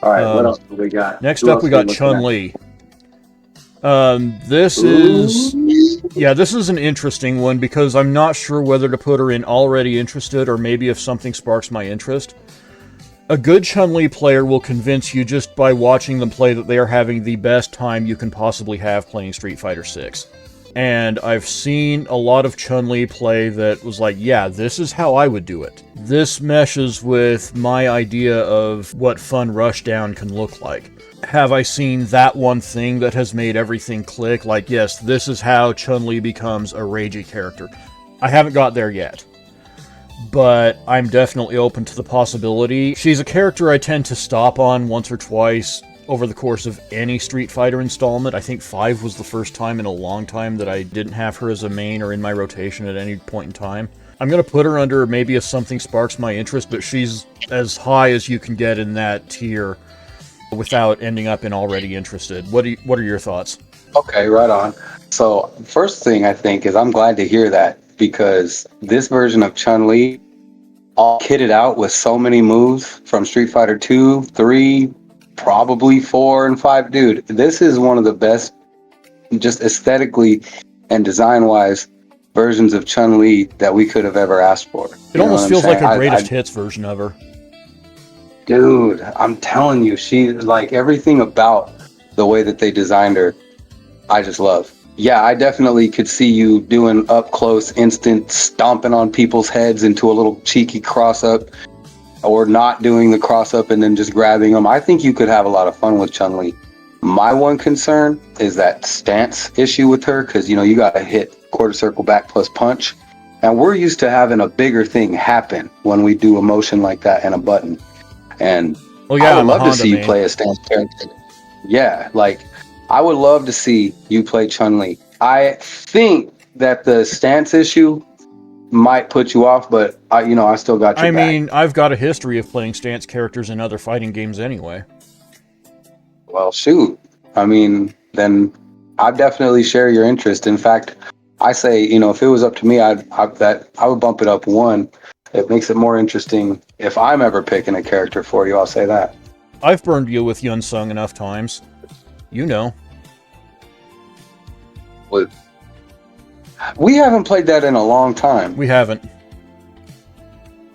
All right, what else do we got? Next Who up, else we are got looking at? Chunli. This is an interesting one because I'm not sure whether to put her in already interested or maybe if something sparks my interest. A good Chun-Li player will convince you just by watching them play that they are having the best time you can possibly have playing Street Fighter 6. And I've seen a lot of Chun-Li play that was like, yeah, this is how I would do it. This meshes with my idea of what fun rushdown can look like. Have I seen that one thing that has made everything click? Like, yes, this is how Chun-Li becomes a Reiji character. I haven't got there yet, but I'm definitely open to the possibility. She's a character I tend to stop on once or twice over the course of any Street Fighter installment. I think 5 was the first time in a long time that I didn't have her as a main or in my rotation at any point in time. I'm going to put her under maybe if something sparks my interest, but she's as high as you can get in that tier without ending up in already interested. What are your thoughts? Okay, right on. So first thing I think is I'm glad to hear that, because this version of Chun-Li, all kitted out with so many moves from Street Fighter 2, 3, probably 4 and 5. Dude, this is one of the best, just aesthetically and design-wise, versions of Chun-Li that we could have ever asked for. It almost feels like a greatest hits version of her. Dude, I'm telling you, she, like, everything about the way that they designed her, I just love. Yeah, I definitely could see you doing up close, instant stomping on people's heads into a little cheeky cross up, or not doing the cross up and then just grabbing them. I think you could have a lot of fun with Chun-Li. My one concern is that stance issue with her, because, you know, you got to hit quarter circle back plus punch. And we're used to having a bigger thing happen when we do a motion like that and a button. And I would love to see you play a stance character. Yeah, like, I would love to see you play Chun-Li. I think that the stance issue might put you off, but I still got your back. I mean, I've got a history of playing stance characters in other fighting games anyway. Well, shoot. I mean, then I definitely share your interest. In fact, I say, if it was up to me, I would bump it up one. It makes it more interesting if I'm ever picking a character for you. I'll say that. I've burned you with Yun Sung enough times. You know. We haven't played that in a long time. We haven't.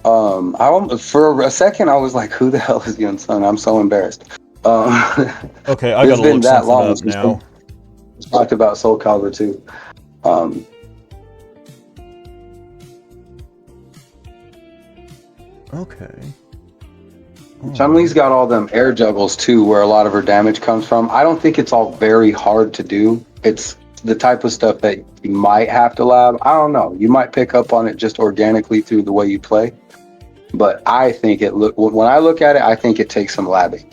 For a second, I was like, "Who the hell is Yun Sung?" I'm so embarrassed. Okay, I gotta look that long up now. We talked about Soul Calibur 2. Okay. Chun-Li's got all them air juggles too, where a lot of her damage comes from. I don't think it's all very hard to do. It's the type of stuff that you might have to lab. I don't know. You might pick up on it just organically through the way you play. But I think when I look at it, I think it takes some labbing.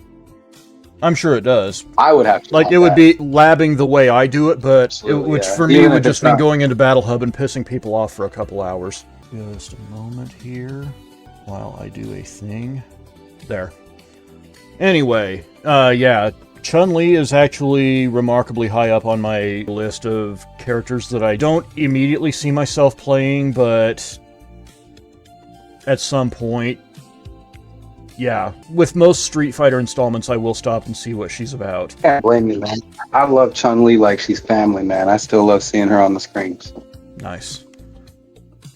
I'm sure it does. I would have to. Like, it would be labbing the way I do it, but for me, it would just mean going into Battle Hub and pissing people off for a couple hours. Just a moment here while I do a thing. There. Anyway, yeah, Chun-Li is actually remarkably high up on my list of characters that I don't immediately see myself playing, but at some point, yeah. With most Street Fighter installments, I will stop and see what she's about. Can't blame me, man. I love Chun-Li like she's family, man. I still love seeing her on the screens. Nice.